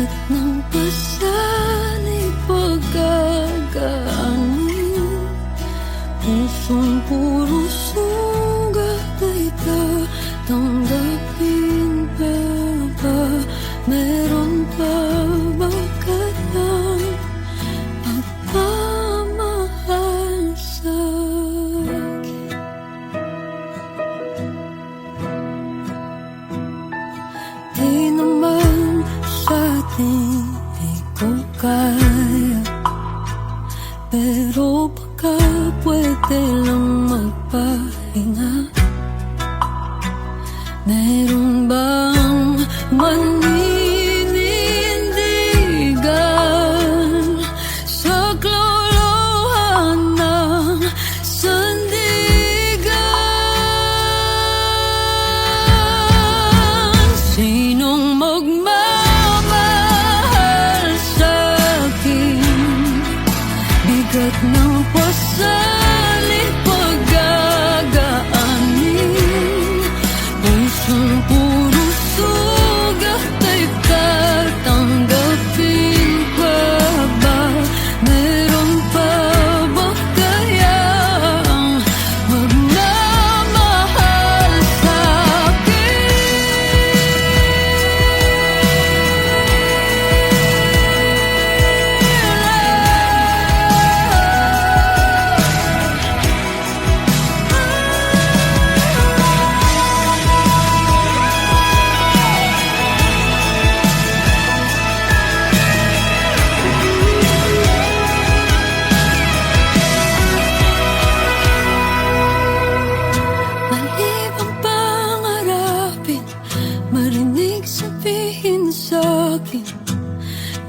bigat ng pasaning pagkagaanin, pusong puro sugat ay tatanggapin pa ba? Meron pa ba kayang pagmamahal sa'kin? Di naman sa'tin di ko kaya, pero baka pwede lang magpahinga. Meron bang maninindigan sa klolohan ng sandigan? Sinong magmamahal sa'kin? Bigat ng pasaling pagagaanin, pusong puro sugat ay tatanggapin pa ba? Meron pa ba kayang magmamahal sa'kin? Malibang pangarapin, marinig sabihin sa'kin,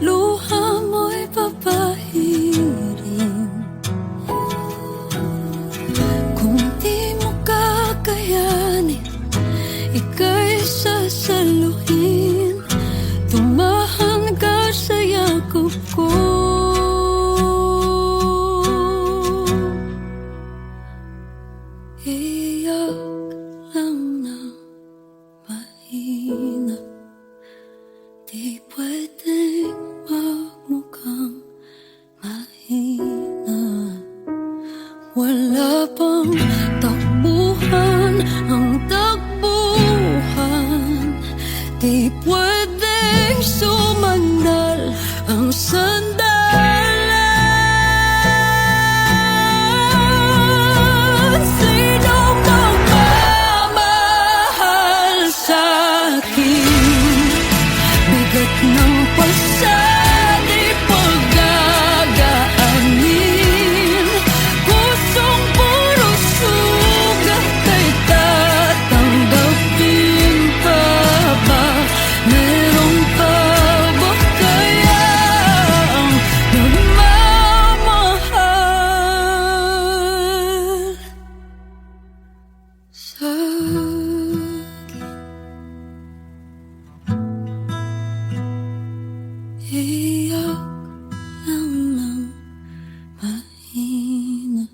luha mo'y papahirin. Kung di mo kakayanin, ika'y sasaluhin, tumahan ka sa yakap ko. Iyak lang ng mahina, di pwedeng magmukhang mahina. Wala pang takbuhan ang takbuhan, di pwedeng sumandal ang sandalan. Sinong magmamahal sa'kin? Bigat ng pasaning pagagaanin, pusong puro sugat ay tatanggapin pa ba? Meron pa ba kayang magmamahal sa'kin? Iyak lang ng mahina.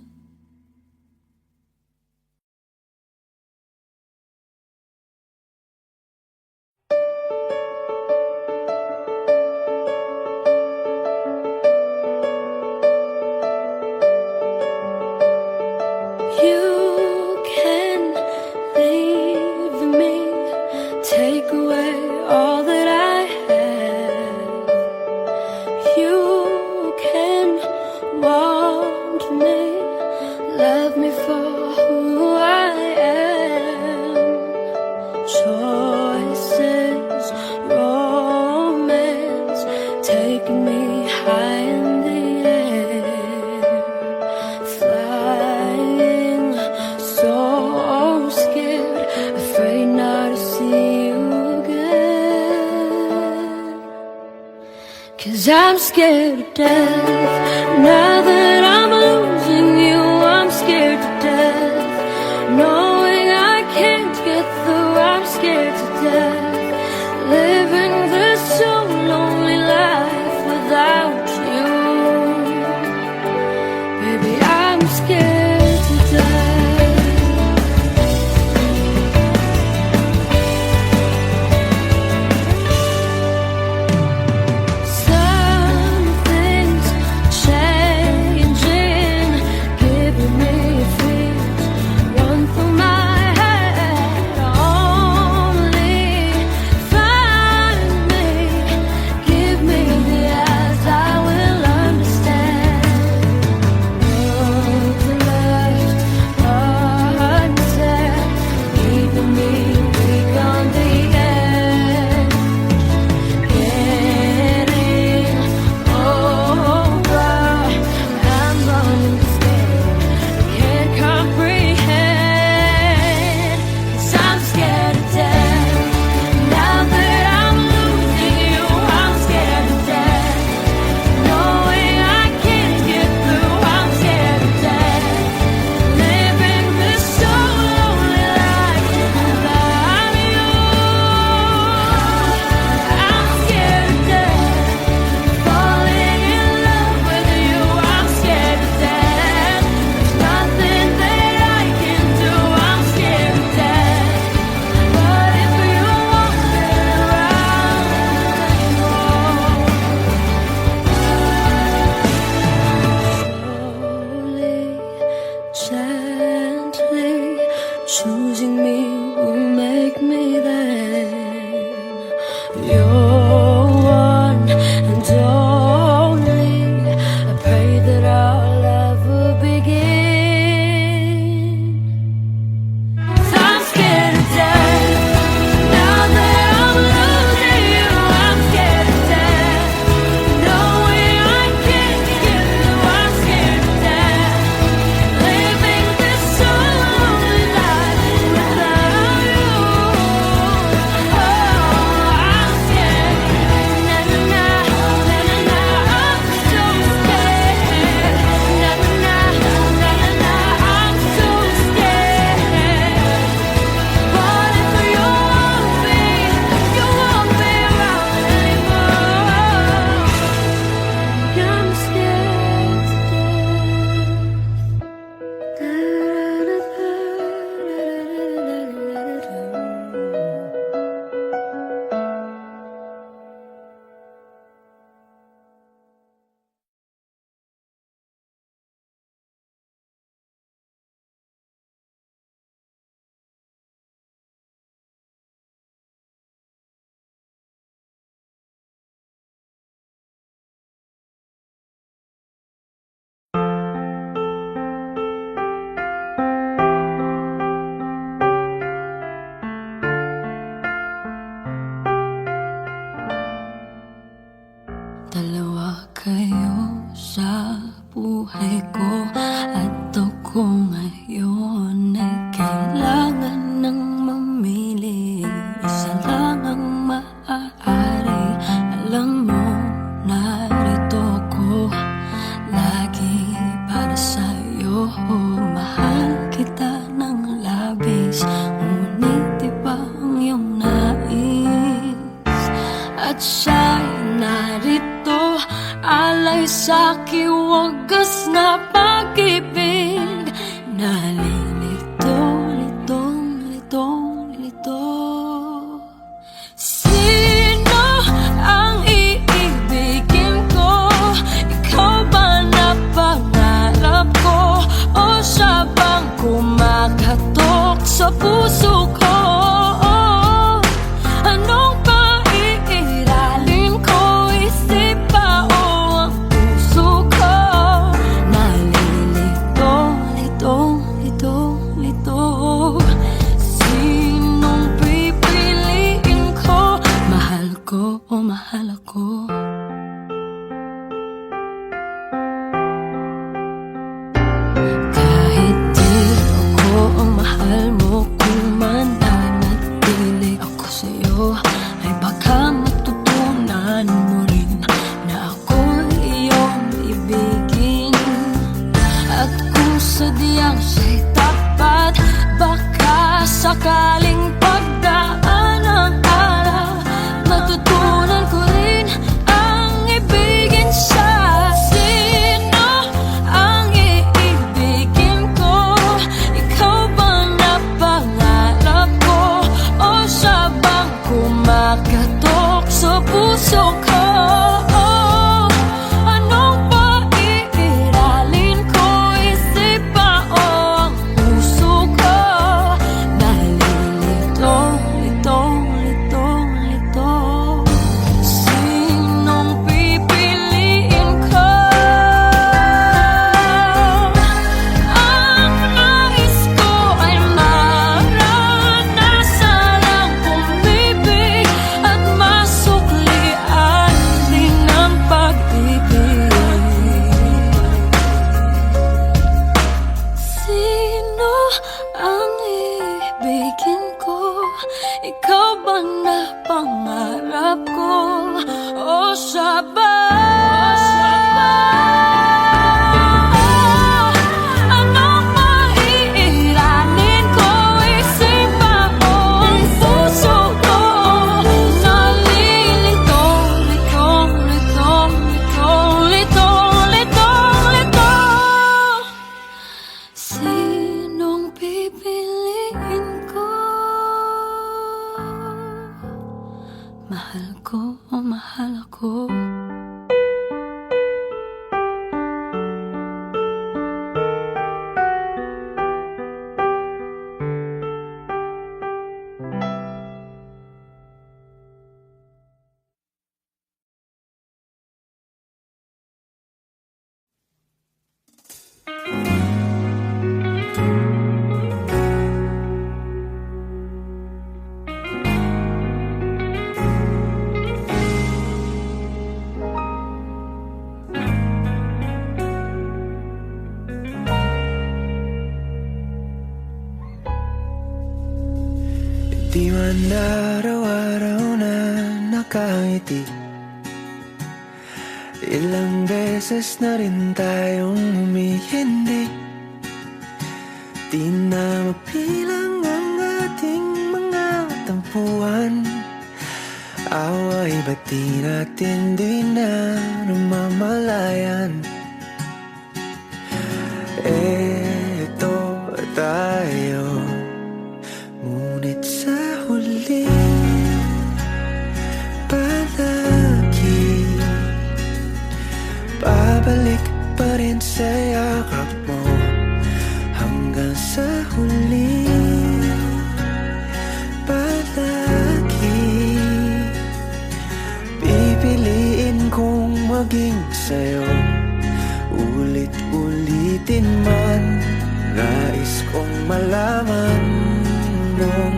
You can leave me, take away all that I have. You can want me, love me for who I am. Choices, romance, taking me high in the air, flying so scared, afraid not to see you again. 'Cause I'm scared to death. Now that I'm losing you, I'm scared to death. Knowing I can't get through, I'm scared to death. Living this so lonely life without you, baby, I'm scared to death. lang ang maaari. Alam mo, narito ko lagi para sa'yo. Mahal kita ng labis, ngunit iba ang iyong nais. At siya'y narito, alay sa'king wagas na pag-ibig. Nalilito, litong, litong, lito. Sino ang iibigin ko? Ikaw ba na pangarap ko? O siya bang kumakatok sa puso ko? Anong paiiralin ko? Isip ba o ang puso ko? Nalilito, litong, litong, lito. Sinong pipiliin ko? Mahal ko o mahal ako? Kahit di ako ang mahal mo, kung mananatili ako sa'yo, ay baka matutunan mo rin na ako'y iyong ibigin. At kung sadyang siya'y tapat, baka sakaling pagdaan ng araw, matutunan ko rin ang ibigin siya. Sino ang iibigin ko? Ikaw bang napangarap ko? O siya bang kumakatok sa puso ko? Anong paiiralin ko? Isip ba o ang puso ko? Nalilito, litong, litong, lito. Sinong pipiliin ko? Ang nais ko ay maranasan ang umibig at masuklian din ang pag-ibig. Sino ang ibigin ko? Ikaw ba na pangarap ko? O siya ba? Anong maiiralin ko? Isip ba o ang puso ko? Nalilito, litong, litong, litong, litong, litong, lito. Sinong pipiliin ko? Mahal ko o mahal ako? Di man araw-araw na nakangiti, ilang beses na rin tayong humihindi. Di na mapilang ang ating mga tampuhan, away ba't di natin di na namamalayan? Eto tayo, ngunit sa huli palagi babalik pa rin sa yakap mo. Hanggang sa huli palagi pipiliin kong maging sa'yo. Ulit-ulitin man, nais kong malaman nung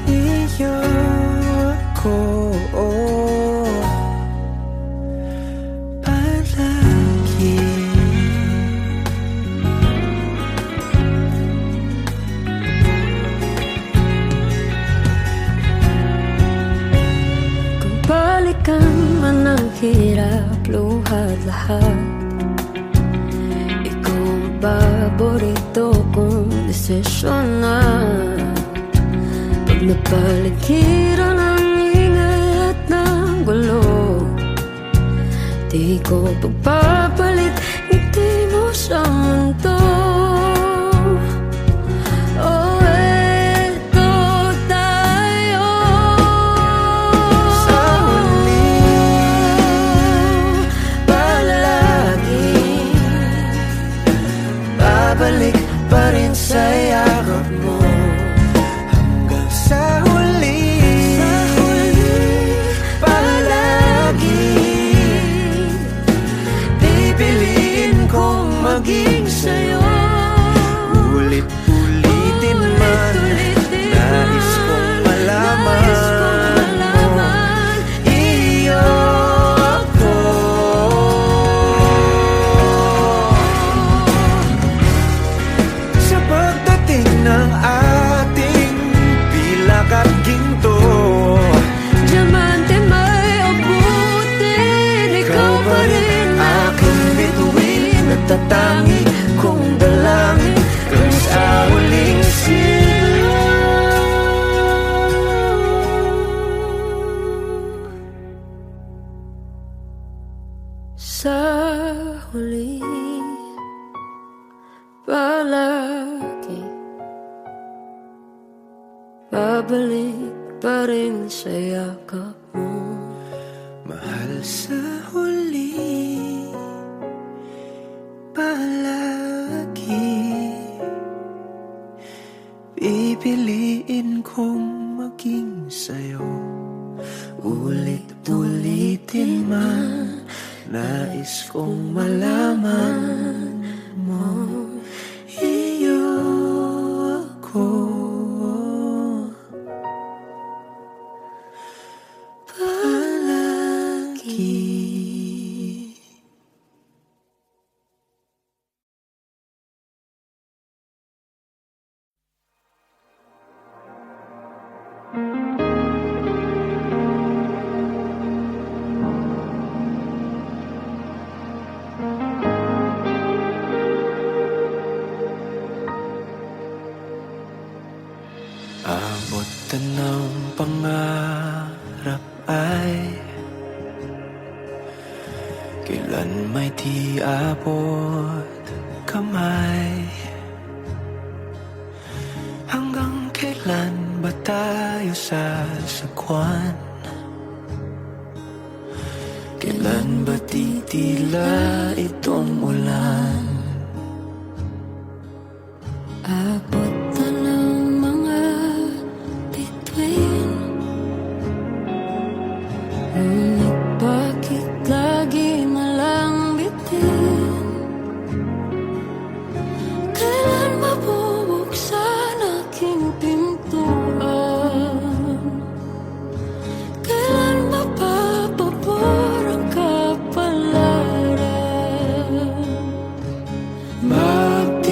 iyo ako palagi. balikan man ang hirap, luhat lahat. Ikaw ang paborito kong desisyon na. Pag napaligiran ang ingay at ng gulo, di ko pagpapalit ngiti mo sa mundo. Oh, eto tayo Sa huli, palagi babalik pa rin sa yakap mo. Hanggang sa huli, palagi pipiliin kong maging sa'yo. Ulit-ulitin man, nais kong malaman mo, iyo ako. Sa pagdating ng ating pilak at ginto, Diamante may abutin, ikaw pa rin aking bituin at tatangi kong dalangin kung sa huling silaw. sa huli. Palagi babalik pa rin sa yakap mo. Mahal, sa huli, palagi pipiliin kong maging sa'yo. Ulit-ulitin man, nais kong malaman mo, iyo ako. Palagi. Abot ng pangarap ay kailan may di abot kamay. Hanggang kailan ba tayo sasakwan? Kailan ba titila itong ulan? Abot na ng mga bituin, ngunit bakit lagi malang bitin? Kailan mabubuksan aking pintuan? Kailan mapapabor ang kapalaran? Magtiwala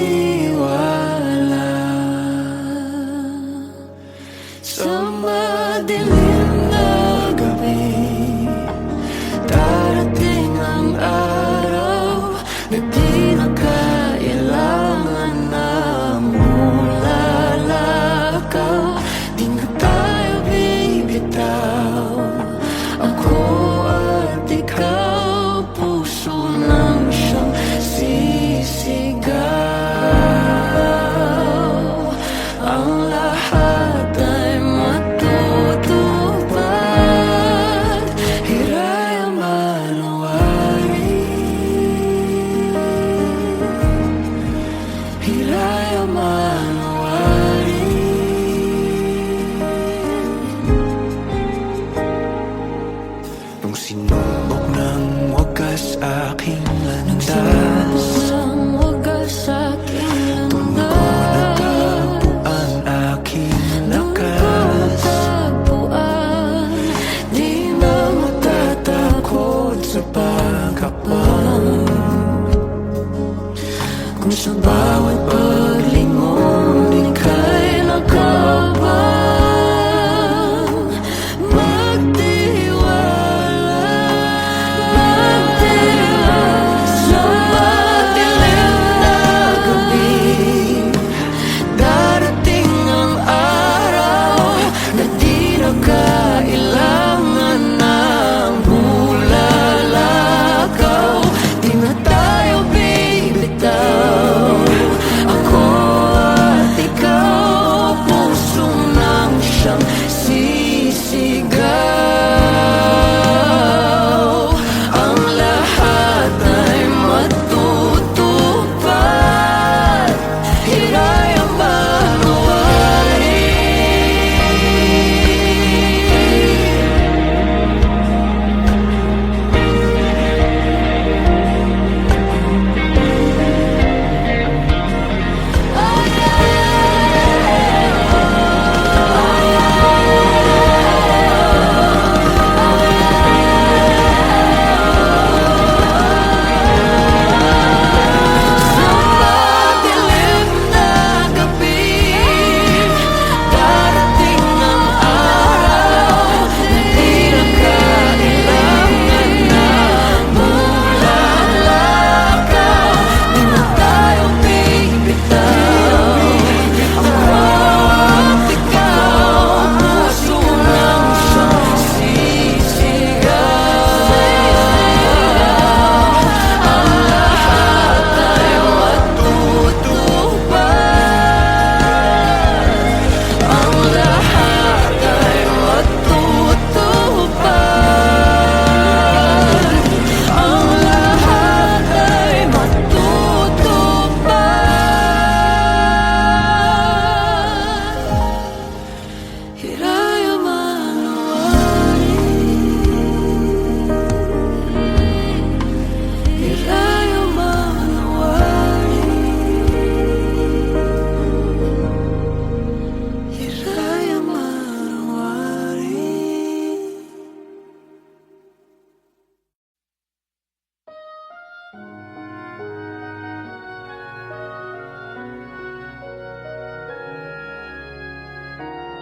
sa madilim na gabi, darating ang araw na di na kailangan na mulalakaw. Di na tayo bibitaw, ako at ikaw, puso lang siyang sisigaw. Ang lahat ay matutupad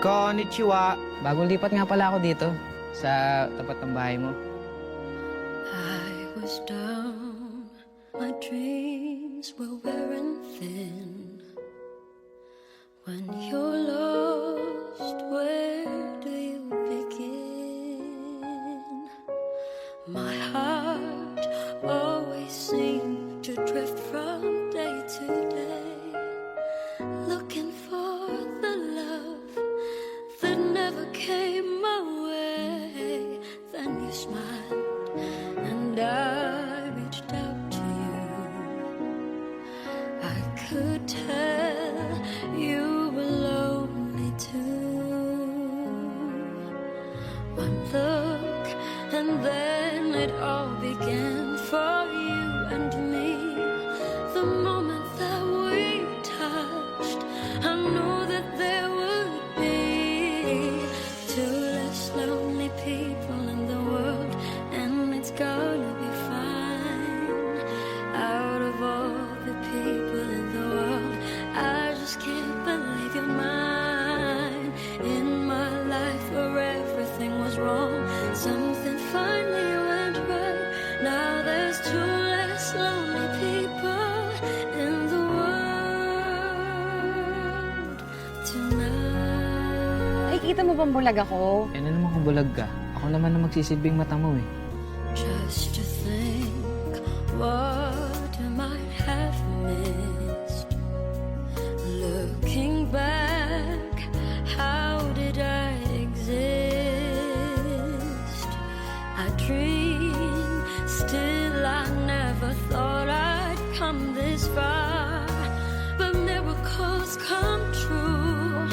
Konnichiwa. Bagong lipat nga pala ako dito sa tapat ng bahay mo. I was down, my dreams were wearing thin. When you're lost, where do you begin? My heart always seemed to drift from day to day, looking for the love that never came my way. Then you smiled and I reached out to you. I could tell you were lonely too. One look and then it all began for you and me. The moment that we touched, I knew that there would be two less lonely people in the world, and it's gonna be fine. Out of all the people in the world, I just can't believe you're mine. In my life where everything was wrong, something finally went right. Now there's two less lonely people in the world tonight. Ay, kita mo bang bulag ako? Eh, ano naman kung bulag ka? Ako naman ang magsisilbing mata mo eh. Just to think what I might have missed. Looking back, how did I exist? I dream, still I never thought I'd come this far. But miracles come true,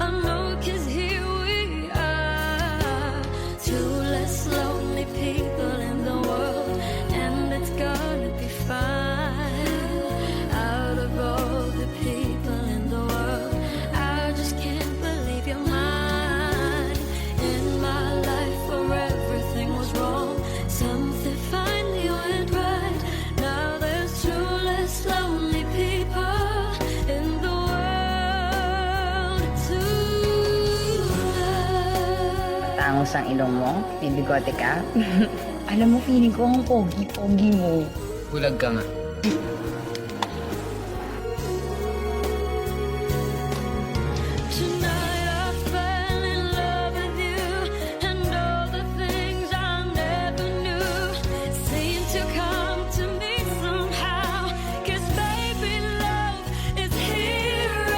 I know, 'cause here we are. Two less lonely people in the world, and it's gonna be fine. Out of all the people in the world, I just can't believe you're mine. In my life where everything was wrong, something finally went right. Now there's two less lonely people in the world tonight. Tangos ang ilong mo? May bigote ka? Alam mo, feeling ko ang pogi-pogi mo. Bulag ka nga. Tonight I fell in love with you, and all the things I never knew seem to come to me somehow. 'Cause baby, love is here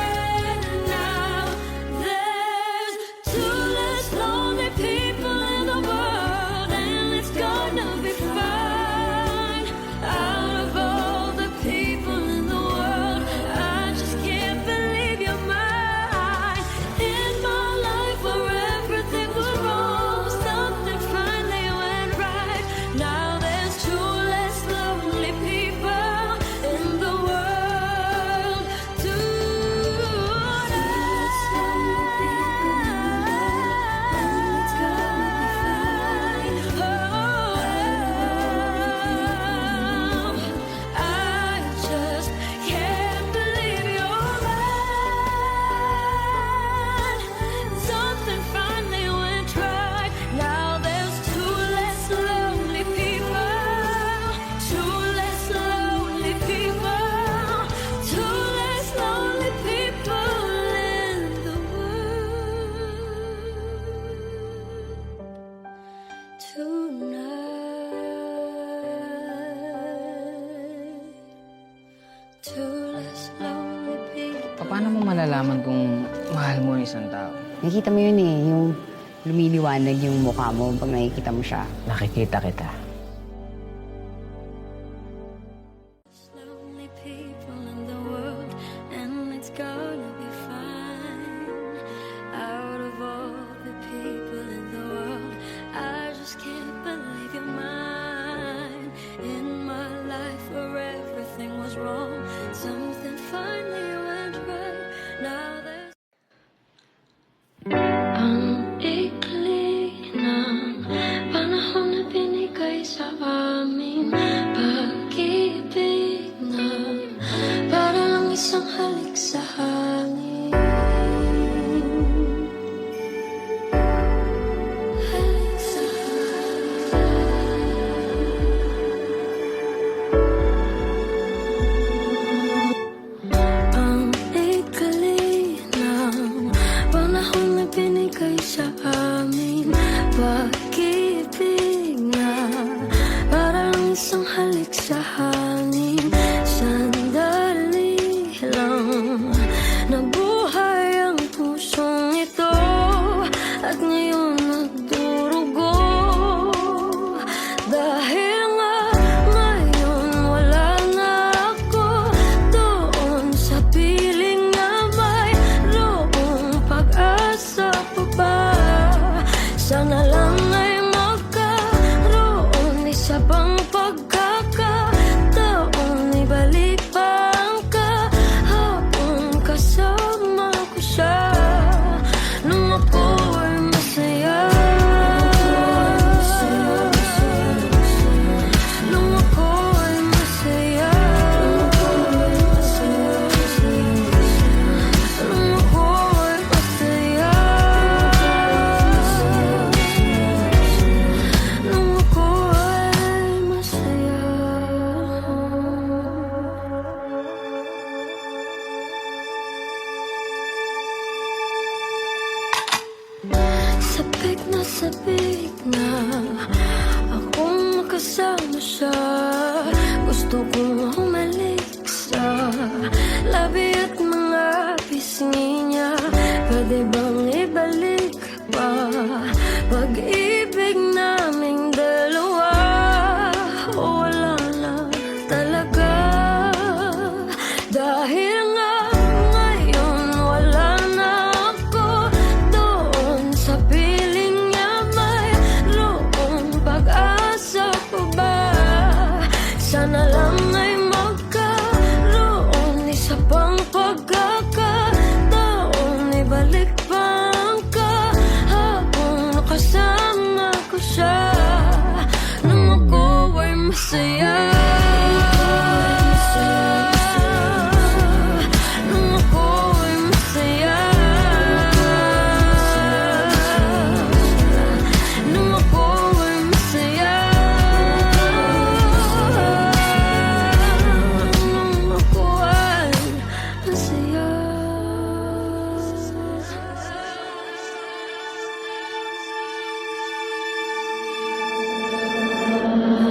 and now. There's two less lonely people in the world, and it's gonna be fine. Out of all the people in the world, I just can't believe you're mine. In my life where everything was wrong, something finally went right. Now there's two less lonely people in the world tonight. It's gonna be fine. I just can't believe you're mine. Something finally went right. Now there's two less lonely people. Two less lonely people. Two less lonely people in the world tonight. Two less lonely people. Paano mo malalaman kung mahal mo ang isang tao? Nakikita mo yun eh, yung lumiliwanag yung mukha mo pag nakikita mo siya. Nakikita kita. Lonely people in the world, and it's gonna be fine. Out of all the people in the world, I just can't believe you're mine. In my life where everything was wrong, something finally went right. Now there's ang ikli ng panahon na binigay pag-ibig na parang isang halik sa hangin. Sandali lang nabuhay ang pusong ito at ngayon nagdurugo. Dahil nga ngayon wala na ako doon sa piling na mayroong pag-asa pa ba. Sana lang ay magkaroon isa pang pagkakataon, ibalik pa ang kahapon kasama ko siya nung ako ay masaya. Nung ako ay masaya. Nung ako ay masaya. Nung ako ay masaya. Sabik na akong makasama siya. Gusto kong humalik sa labi at mga pisngi niya. Pwede bang ibalik pa pag-ibig naming dalawa? O wala na talaga? Dahil nga ngayon wala na ako doon sa piling niya mayroong pag-asa pa ba. Sana lang ay magkaroon isa pang pagkakataon, ibalik pa ang kahapon kasama ko siya nung ako ay masaya. Nung ako ay masaya. Nung ako ay masaya. Nung ako ay masaya.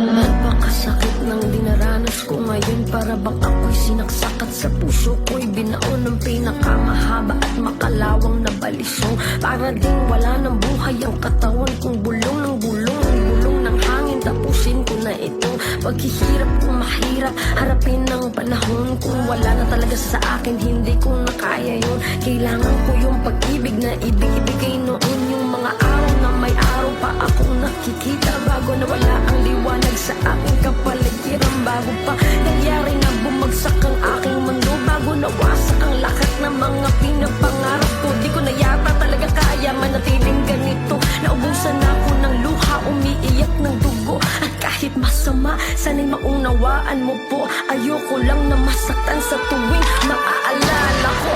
Napakasakit ng dinaranas ko ngayon, para bang ako'y sinaksak at sa puso ko'y binaon ng pinakamahaba at makalawang na balisong. Para ding wala ng buhay ang katawan kong bulong ng bulong, ang bulong ng hangin. Tapusin ko na ito paghihirap kong mahirap harapin ng panahon. Kung wala na talaga sa akin, hindi ko na kaya yun. Kailangan ko yung pag-ibig na ibigay noon, yung mga araw na may araw pa akong nakikita bago nawala ang liwanag sa aking kapaligiran. Bago pa nangyari na bumagsak ang aking mundo, bago nawasak ang lahat ng mga pinapangarap ko. Di ko na yata talaga kaya manatiling ganito. Naubusan ako ng luha, umiiyak ng dugo. At kahit masama, sana'y maunawaan mo po. Ayoko lang na masaktan sa tuwing maaalala ko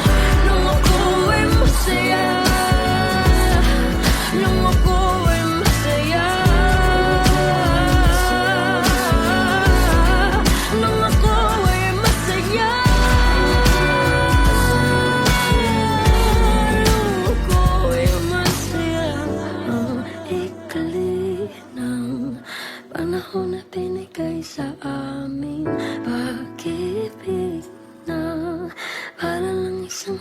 nung ako ay masaya. Nung ako ay masaya. Nung ako ay masaya. Nung ako ay masaya. Ang ikli ng panahon na binigay sa amin, pag-ibig na para lang isang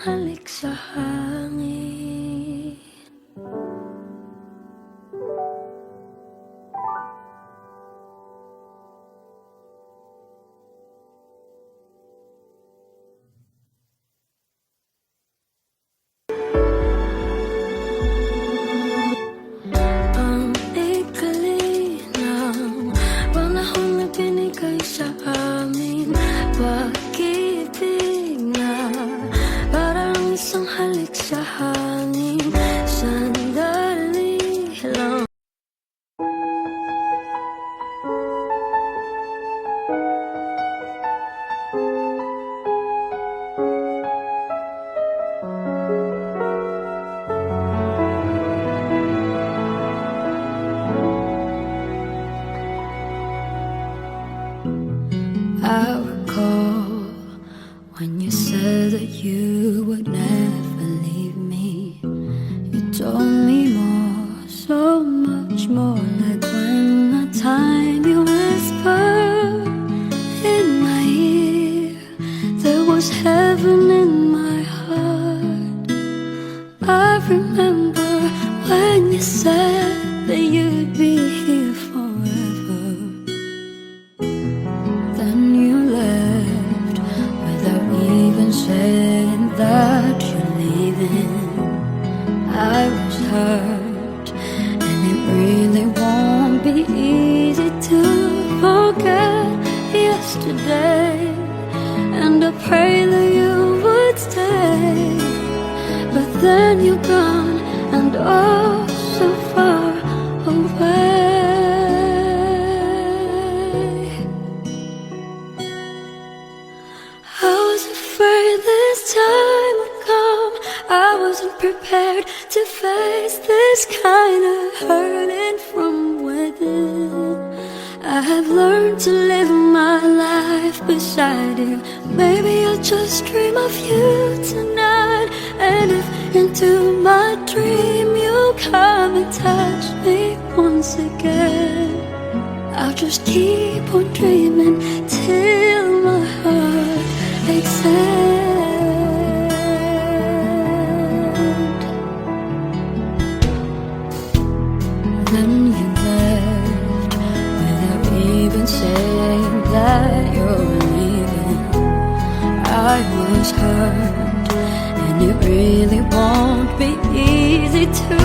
said that you'd be here forever. Then you left without even saying that you're leaving. I was hurt, and it really won't be easy to forget yesterday. And I pray that you would stay, but then you're gone, and oh, so far away. I was afraid this time would come. I wasn't prepared to face this kind of hurting from within. I have learned to live my life beside you. Maybe I'll just dream of you tonight. And if into my dream you come and touch me once again, I'll just keep on dreaming till my heart exhales. Then you left without even saying that you're leaving. I was hurt, and it really won't be easy to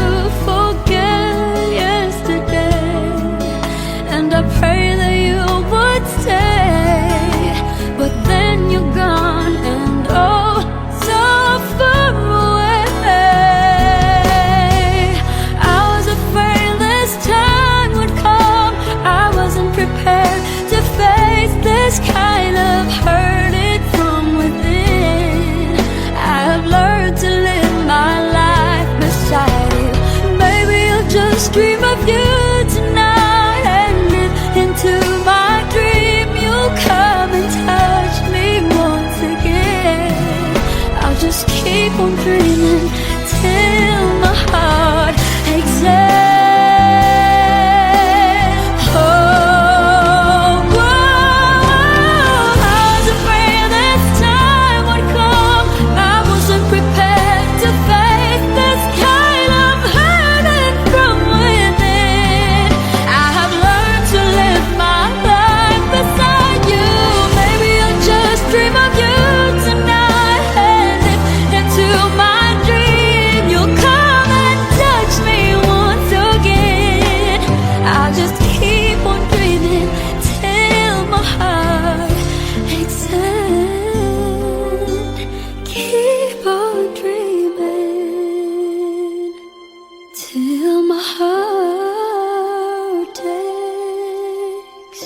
forget yesterday. And I pray that you would stay, but then you're gone, and oh, so far away. I was afraid this time would come. I wasn't prepared to face this kind of hurting from within. I have learned to live my life beside you. Maybe I'll just dream of you tonight, and if into my dream you'll come and touch me once again, I'll just keep on dreaming till my heart exhales. Till my heart takes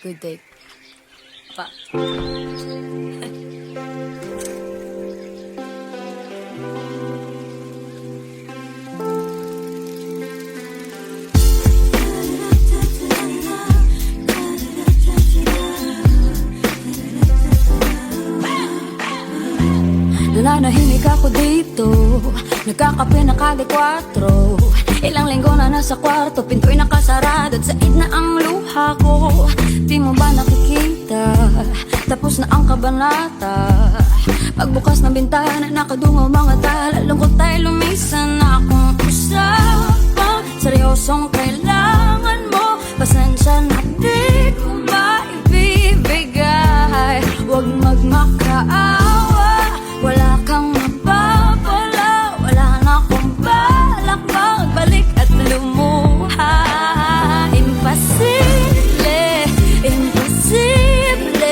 Good day. Pa. Nananahimik ako dito, nagkakape na kada 4. Ilang linggo na nasa kwarto, pinto'y nakasarado at said na ang luha ko. Di mo ba nakikita, tapos na ang kabanata. Pagbukas ng bintana, nakadungaw mga tala. Lungkot ay lumisan na akong usapang seryosong kailangan mo. Pasensya na di ko maibibigay. Huwag magmakaawa, wala kang mapapala. Wala na akong balak magbalik at lumuha. Imposible, imposible.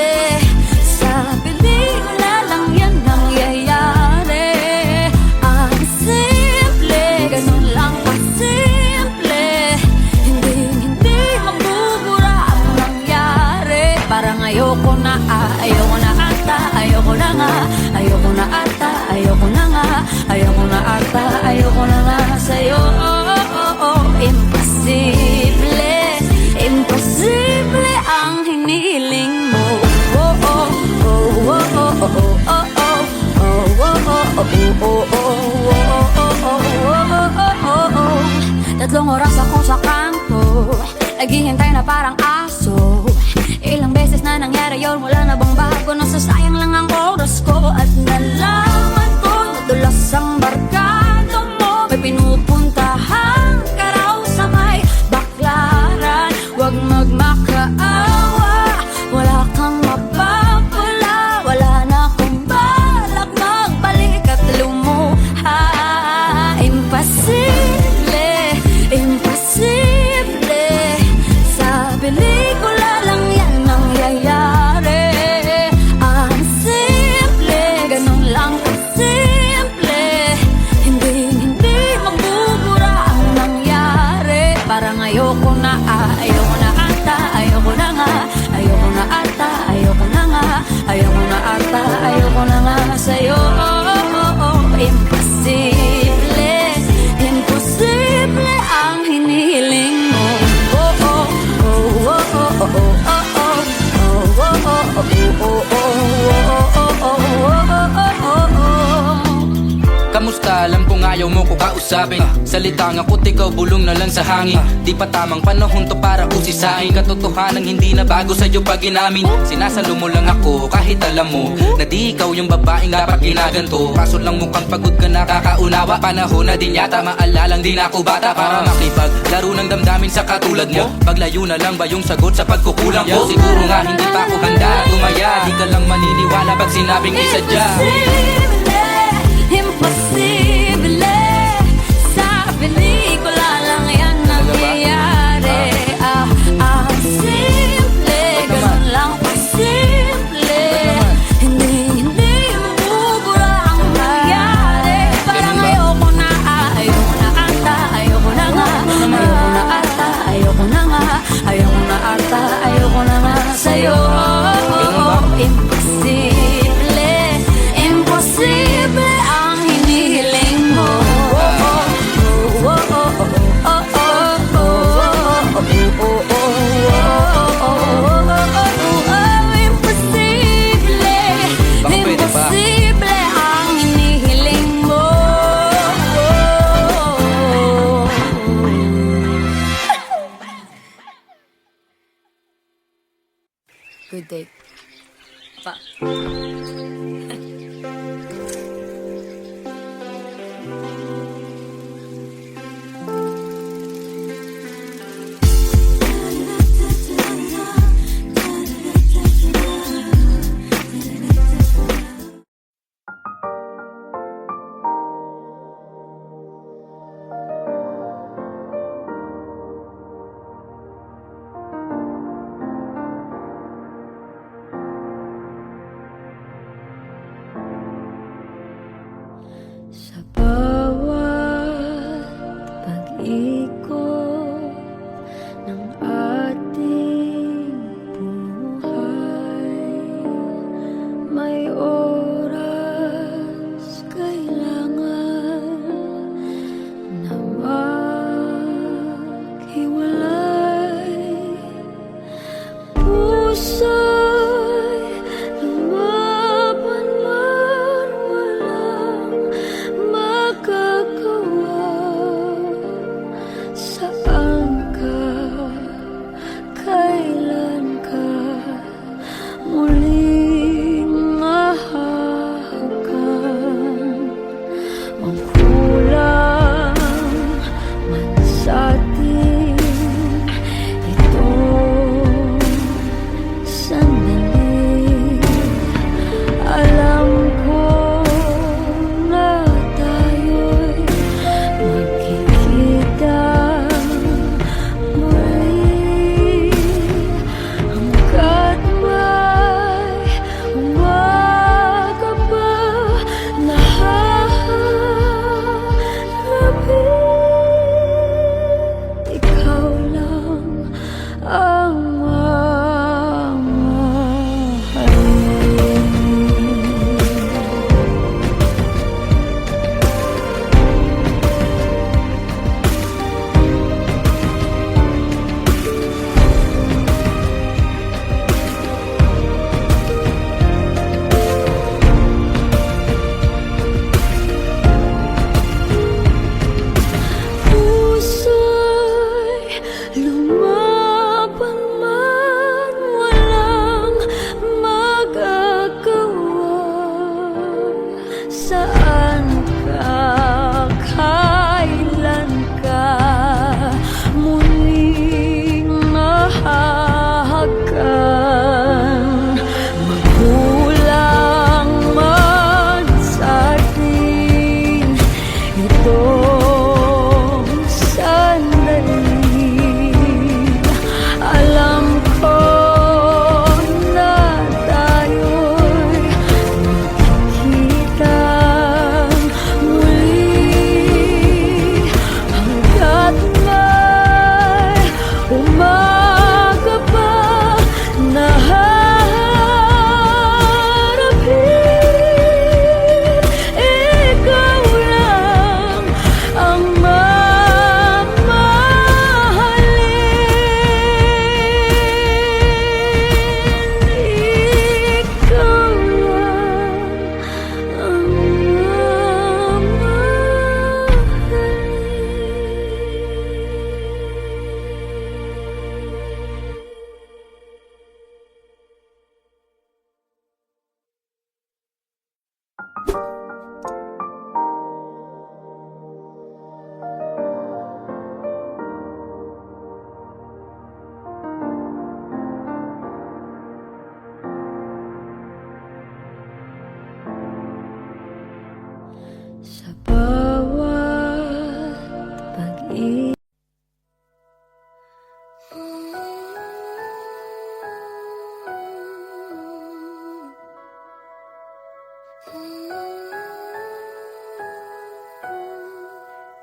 Sa pelikula lang yan nangyayari. Tatlong oras ako sa kanto, naghihintay na parang aso. Ilang beses na nangyari yun, wala na bang bago? Nasasayang lang ang oras ko. At nalaman ko, nadulas ang barkado mo. May pinupuntahan ka raw sa may baklaran. Huwag magmakaawa, wala kang mapapala. Wala na akong balak magbalik at lumuha. Imposible, imposible, sa pelikula lang yan nangyayari. Ang simple, ganun lang kasimple. Hindi magbubura ang nangyari. Parang ayoko na ata, ayoko na nga. Ayoko na ata, ayoko na nga. Ayoko na ata, ayoko na nga sa'yo. Imposible, imposible ang hinihiling mo. Kamusta? Alam kong ayaw mo ko kausapin. Salitang ako't ikaw bulong na lang sa hangin. Di pa tamang panahon to para usisain. Katotohanan hindi na bago sa'yo pag inamin. Sinasalo mo lang ako kahit alam mo na di ikaw yung babaeng dapat ginaganto. Kaso lang mukhang pagod ka nakakaunawa. Panahon na din yata maalalang din ako bata para makipaglaro ng damdamin sa katulad mo. Paglayo na lang ba yung sagot sa pagkukulang ko? Siguro nga hindi pa ako handa tumaya. Di ka lang maniniwala pag sinabing isadya. Imposible, sa pelikula lang yan nangyayari. Simple, ganun lang kasimple. Hindi mabubura ang nangyari. Parang ayoko na ata, ayoko na nga. Ayoko na ata, ayoko na nga. Ayoko na ata, ayoko na nga sa'yo. Imposible, imposible ang hinihiling mo. Imposible, imposible ang hinihiling mo. Good day. Pa. Sa bawat pag-ikot ng ating buhay, may oras kailangan na maghiwalay. Puso'y lumaban man walang magagawa sa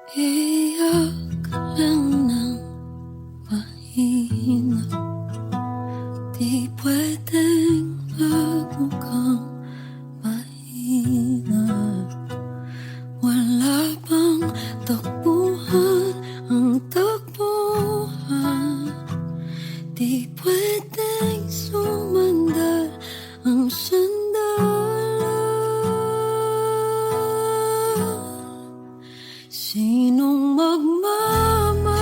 Iyak lang ng mahina, di pwedeng magmukhang mahina. Wala bang takbuhan ang takbuhan, di pwedeng sumandal ang sandalan. Sinong magmamahal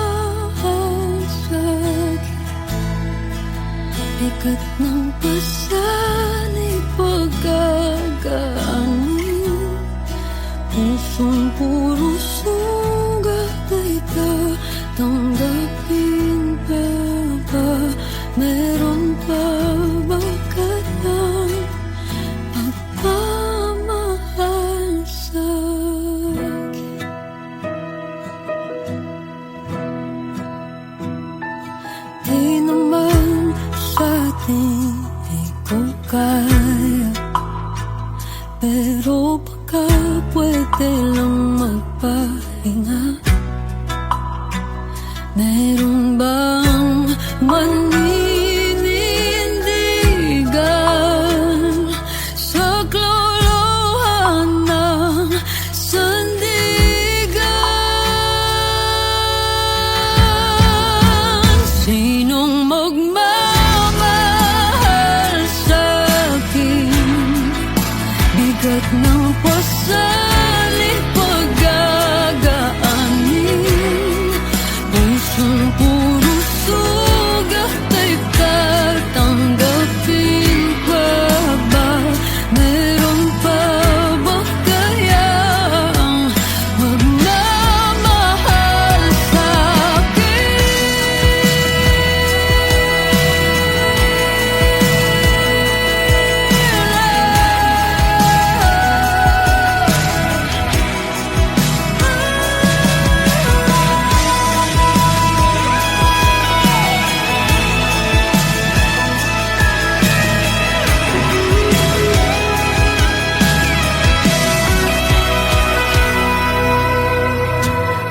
sa'kin? Bigat ng pasan'y pagkagaanin. Pusong puro sugat ay tatanggapin pa ba? Meron pa ba kayang magmamahal sa'kin? Di naman sa'tin ay kung kaya, pero baka pwede lang magpahinga. Meron bang maninindigan sa kaluluhan ng sandigan? Sinong magmamahal sa'kin? Bigat ng pasan'y pagkagaanin. Pusong puro sugat ay tatanggapin pa ba? Meron pa ba kayang magmamahal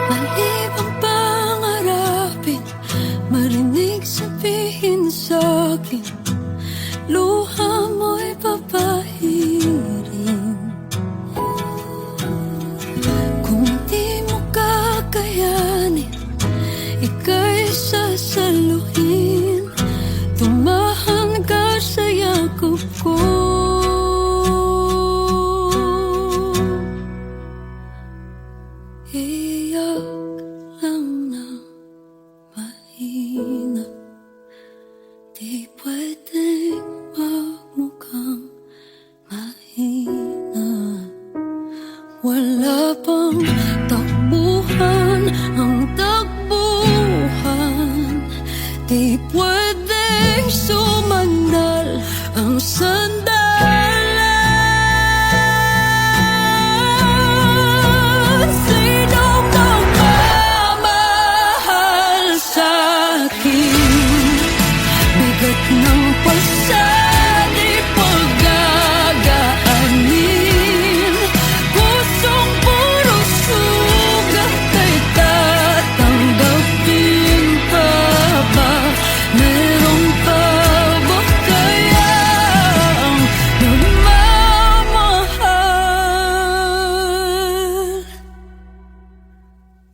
Malibang pangarapin, marinig sabihin sa'kin, luha mo'y papahirin. Kung di mo kakayanin, ika'y sasaluhin. Tumahan ka sa yakap ko. Iyak lang ng mahina, di pwedeng magmukhang mahina. Wala bang takbuhan ang takbuhan, di pwedeng sumandal ang sandalan. Sinong magmamahal sa'kin? Bigat ng pasan'y pagkagaanin. Pusong puro sugat ay tatanggapin pa ba? Meron pa ba kayang magmamahal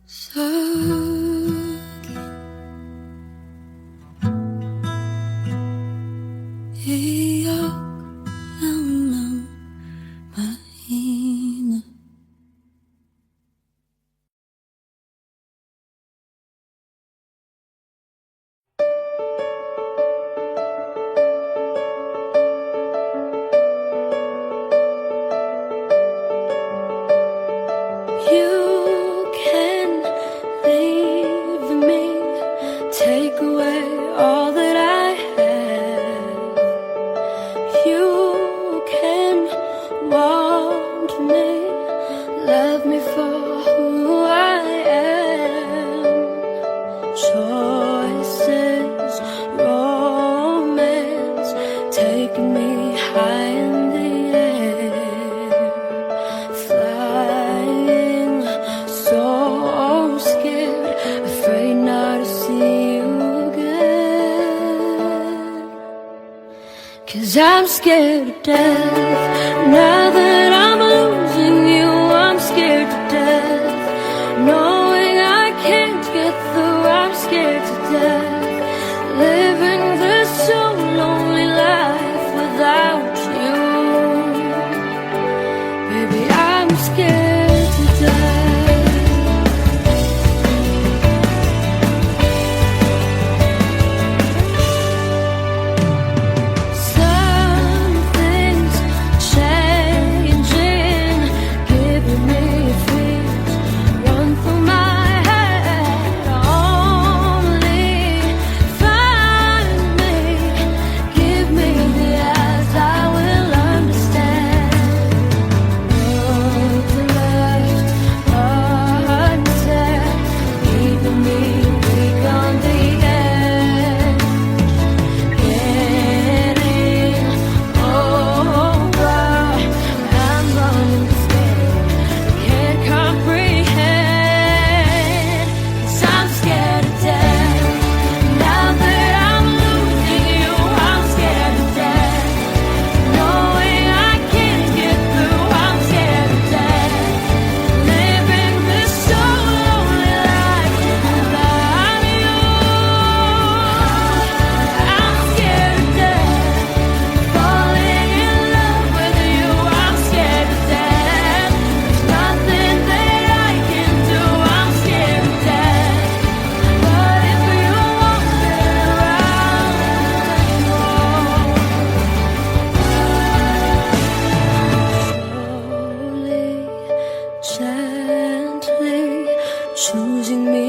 sa'kin? Iyak lang ng mahina. You can leave me, take away all that I have. You can want me, love me for who I am. Choices, romance, taking me high in the air, flying so 'Cause I'm scared to death. Now that I'm losing you, I'm scared to death. Knowing I can't get through, I'm scared to death. Living this so lonely life without you. Baby, I'm scared to death. Something's changing, giving me fears run through my head. Only find me, give me the eyes, I will understand. What's left unsaid, leaving me weak on the edge. Getting over, I'm running scared, can't comprehend. 'Cause I'm scared to death. Now that I'm losing you, I'm scared to death. Knowing I can't get through, I'm scared to death. Living this so lonely life without you. I'm scared to death. Falling in love with you, I'm scared to death. There's nothing that I can do, I'm scared to death. But if you won't sit around anymore, slowly, gently choosing me